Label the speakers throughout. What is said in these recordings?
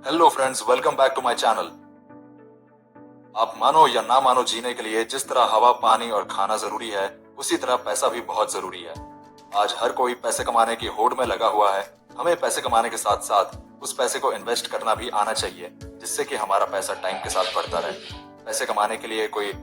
Speaker 1: Hello friends, welcome back to my channel. आप मानो या ना मानो, जीने के लिए जिस तरह हवा, पानी और खाना जरूरी है, उसी तरह पैसा भी बहुत जरूरी है। आज हर कोई पैसे कमाने की होड़ में लगा हुआ है। हमें पैसे कमाने के साथ साथ उस पैसे को इन्वेस्ट करना भी आना चाहिए, जिससे कि हमारा पैसा टाइम के साथ बढ़ता रहे। पैसे कमाने के लिए कोई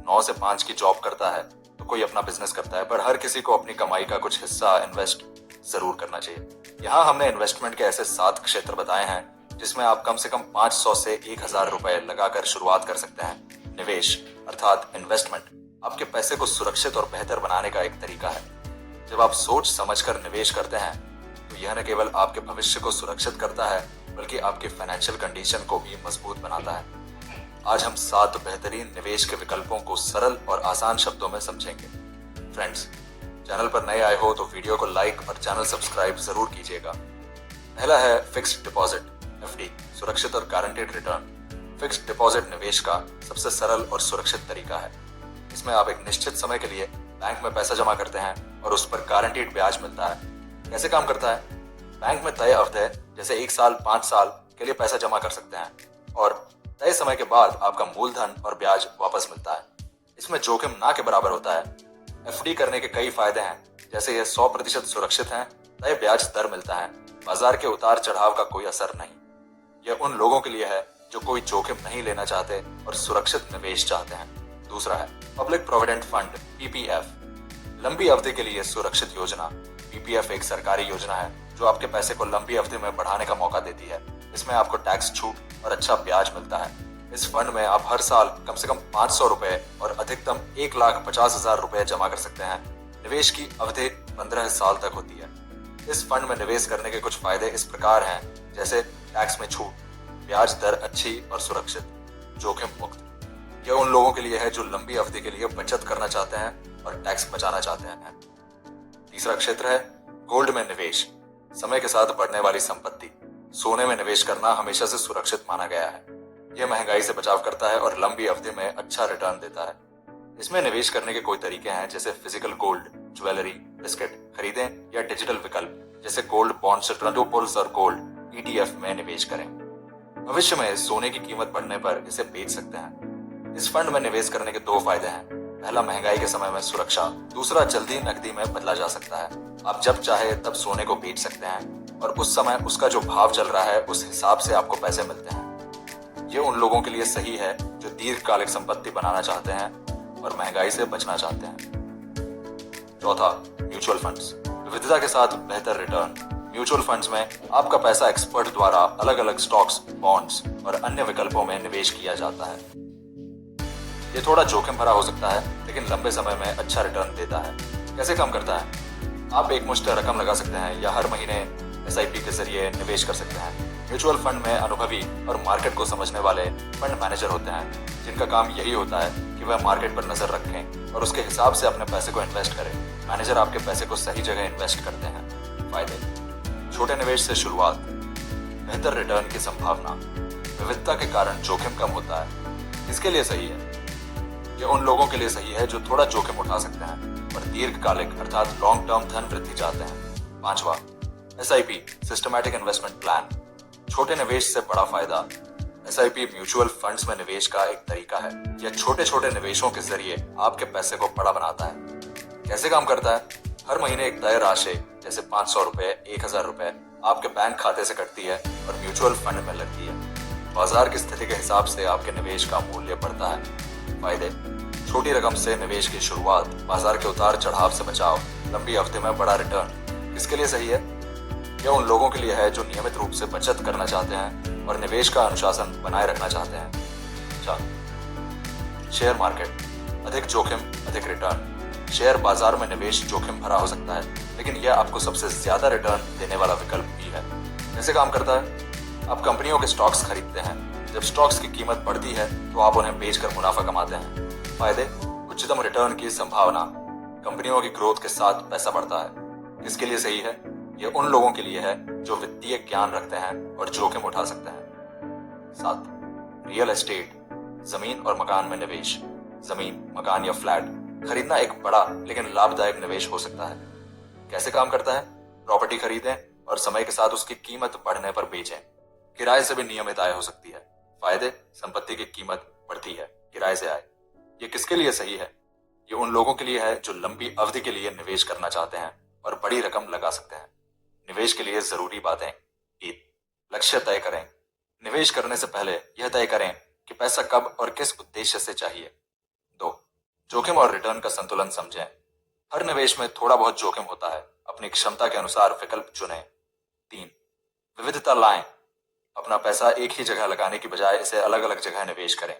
Speaker 1: 9 से 5 की जॉब करता है, तो कोई अपना बिजनेस करता है, पर हर किसी को अपनी कमाई का कुछ हिस्सा इन्वेस्ट जरूर करना चाहिए। यहाँ हमने इन्वेस्टमेंट के ऐसे 7 क्षेत्र बताए हैं जिसमें आप कम से कम 500 से 1000 रुपए लगाकर शुरुआत कर सकते हैं। निवेश अर्थात इन्वेस्टमेंट आपके पैसे को सुरक्षित और बेहतर बनाने का एक तरीका है। जब आप सोच समझकर निवेश करते हैं तो यह न केवल आपके भविष्य को सुरक्षित करता है, बल्कि आपकी फाइनेंशियल कंडीशन को भी मजबूत बनाता है। आज हम 7 बेहतरीन निवेश के विकल्पों को सरल और आसान शब्दों में समझेंगे। फ्रेंड्स, चैनल पर नए आए हो तो वीडियो को लाइक और चैनल सब्सक्राइब जरूर कीजिएगा। पहला है फिक्स्ड डिपॉजिट, एफडी, सुरक्षित और गारंटेड रिटर्न। फिक्स्ड डिपॉजिट निवेश का सबसे सरल और सुरक्षित तरीका है। इसमें आप एक निश्चित समय के लिए बैंक में पैसा जमा करते हैं और उस पर गारंटीड ब्याज मिलता है। कैसे काम करता है? बैंक में तय अवधि जैसे 1 साल, 5 साल के लिए पैसा जमा कर सकते हैं और तय समय के बाद आपका मूलधन और ब्याज वापस मिलता है। इसमें जोखिम ना के बराबर होता है। एफडी करने के कई फायदे हैं, जैसे यह 100% सुरक्षित है, तय ब्याज दर मिलता है, बाजार के उतार चढ़ाव का कोई असर नहीं। यह उन लोगों के लिए है जो कोई जोखिम नहीं लेना चाहते और सुरक्षित निवेश चाहते हैं। दूसरा है पब्लिक प्रोविडेंट फंड, पीपीएफ, लंबी अवधि के लिए सुरक्षित योजना। पीपीएफ एक सरकारी योजना है जो आपके पैसे को लंबी अवधि में बढ़ाने का मौका देती है। इसमें आपको टैक्स छूट और अच्छा ब्याज मिलता है। इस फंड में आप हर साल कम से कम 500 रुपए और अधिकतम 1,50,000 रुपए जमा कर सकते हैं। निवेश की अवधि 15 साल तक होती है। इस फंड में निवेश करने के कुछ फायदे इस प्रकार हैं, जैसे टैक्स में छूट, ब्याज दर अच्छी और सुरक्षित, जोखिम मुक्त। यह उन लोगों के लिए है जो लंबी अवधि के लिए बचत करना चाहते हैं और टैक्स बचाना चाहते हैं। तीसरा क्षेत्र है गोल्ड में निवेश, समय के साथ बढ़ने वाली संपत्ति। सोने में निवेश करना हमेशा से सुरक्षित माना गया है। यह महंगाई से बचाव करता है और लंबी अवधि में अच्छा रिटर्न देता है। इसमें निवेश करने के कोई तरीके हैं, जैसे फिजिकल गोल्ड, ज्वेलरी, बिस्किट खरीदें या डिजिटल विकल्प जैसे गोल्ड बॉन्ड्स, ट्रेंडोपोल्स और गोल्ड ईटीएफ में निवेश करें। भविष्य में सोने की कीमत बढ़ने पर इसे बेच सकते हैं। इस फंड में निवेश करने के 2 फायदे हैं। पहला, महंगाई के समय में सुरक्षा। दूसरा, जल्दी नकदी में बदला जा सकता है। आप जब चाहे तब सोने को बेच सकते हैं और उस समय उसका जो भाव चल रहा है उस हिसाब से आपको पैसे मिलते हैं। ये उन लोगों के लिए सही है जो दीर्घकालिक संपत्ति बनाना चाहते हैं और महंगाई से बचना चाहते हैं। चौथा, म्यूचुअल फंड्स, विविधता के साथ बेहतर रिटर्न। म्यूचुअल फंड्स में आपका पैसा एक्सपर्ट द्वारा अलग अलग स्टॉक्स, बॉन्ड्स और अन्य विकल्पों में निवेश किया जाता है। ये थोड़ा जोखिम भरा हो सकता है, लेकिन लंबे समय में अच्छा रिटर्न देता है। कैसे काम करता है? आप एक मुश्त रकम लगा सकते हैं या हर महीने एसआईपी के जरिए निवेश कर सकते हैं। म्यूचुअल फंड में अनुभवी और मार्केट को समझने वाले फंड मैनेजर होते हैं, जिनका काम यही होता है कि वह मार्केट पर नजर रखें और उसके हिसाब से अपने पैसे को इन्वेस्ट करें। मैनेजर आपके पैसे को सही जगह इन्वेस्ट करते हैं। फायदे: छोटे निवेश से शुरुआत, बेहतर रिटर्न की संभावना, विविधता के कारण जोखिम कम होता है। इसके लिए सही है। यह उन लोगों के लिए सही है जो थोड़ा जोखिम उठा सकते हैं और दीर्घकालिक अर्थात लॉन्ग टर्म धन वृद्धि चाहते हैं। 5वां, एसआईपी, सिस्टमैटिक इन्वेस्टमेंट प्लान, छोटे निवेश से बड़ा फायदा। एसआईपी म्यूचुअल फंड्स में निवेश का एक तरीका है। यह छोटे छोटे निवेशों के जरिए आपके पैसे को बड़ा बनाता है। कैसे काम करता है? हर महीने एक तय राशि जैसे 500 रुपए, 1000 रुपए आपके बैंक खाते से कटती है और म्यूचुअल फंड में लगती है। बाजार की स्थिति के हिसाब से आपके निवेश का मूल्य बढ़ता है। फायदे: छोटी रकम से निवेश की शुरुआत, बाजार के उतार चढ़ाव से बचाव, लंबी अवधि में बड़ा रिटर्न। किसके लिए सही है? यह उन लोगों के लिए है जो नियमित रूप से बचत करना चाहते हैं और निवेश का अनुशासन बनाए रखना चाहते हैं। शेयर मार्केट, अधिक जोखिम अधिक रिटर्न। शेयर बाजार में निवेश जोखिम भरा हो सकता है, लेकिन यह आपको सबसे ज्यादा रिटर्न देने वाला विकल्प भी है। कैसे काम करता है? आप कंपनियों के स्टॉक्स खरीदते हैं। जब स्टॉक्स की कीमत बढ़ती है तो आप उन्हें बेचकर मुनाफा कमाते हैं। फायदे: उच्चतम रिटर्न की संभावना, कंपनियों की ग्रोथ के साथ पैसा बढ़ता है। किसके लिए सही है? यह उन लोगों के लिए है जो वित्तीय ज्ञान रखते हैं और जोखिम उठा सकते हैं। 7, रियल एस्टेट, जमीन और मकान में निवेश। जमीन, मकान या फ्लैट खरीदना एक बड़ा लेकिन लाभदायक निवेश हो सकता है। कैसे काम करता है? प्रॉपर्टी खरीदें और समय के साथ उसकी कीमत बढ़ने पर बेचें। किराए से भी नियमित आय हो सकती है। फायदे, संपत्ति की कीमत बढ़ती है, किराए से आय। ये किसके लिए सही है? ये उन लोगों के लिए है जो लंबी अवधि के लिए निवेश करना चाहते हैं और बड़ी रकम लगा सकते हैं। निवेश के लिए जरूरी बातें। 1, लक्ष्य तय करें। निवेश करने से पहले यह तय करें कि पैसा कब और किस उद्देश्य से चाहिए। 2, जोखिम और रिटर्न का संतुलन समझें। हर निवेश में थोड़ा बहुत जोखिम होता है, अपनी क्षमता के अनुसार विकल्प चुनें। 3, विविधता लाएं। अपना पैसा एक ही जगह लगाने की बजाय इसे अलग अलग जगह निवेश करें।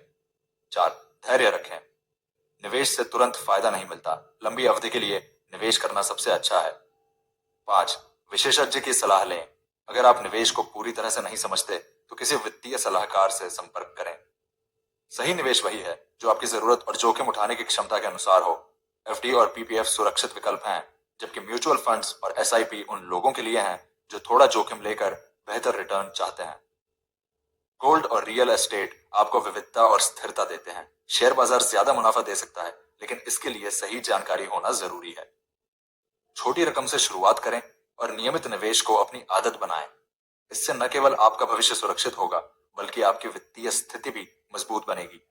Speaker 1: 4, धैर्य रखें। निवेश से तुरंत फायदा नहीं मिलता, लंबी अवधि के लिए निवेश करना सबसे अच्छा है। 5, विशेषज्ञ की सलाह लें। अगर आप निवेश को पूरी तरह से नहीं समझते तो किसी वित्तीय सलाहकार से संपर्क करें। सही निवेश वही है जो आपकी जरूरत और जोखिम उठाने की क्षमता के अनुसार हो। एफडी और पीपीएफ सुरक्षित विकल्प हैं, जबकि म्यूचुअल फंड्स और एसआईपी उन लोगों के लिए हैं जो थोड़ा जोखिम लेकर बेहतर रिटर्न चाहते हैं। गोल्ड और रियल एस्टेट आपको विविधता और स्थिरता देते हैं। शेयर बाजार ज्यादा मुनाफा दे सकता है, लेकिन इसके लिए सही जानकारी होना जरूरी है। छोटी रकम से शुरुआत करें और नियमित निवेश को अपनी आदत बनाएं। इससे न केवल आपका भविष्य सुरक्षित होगा, बल्कि आपकी वित्तीय स्थिति भी मजबूत बनेगी।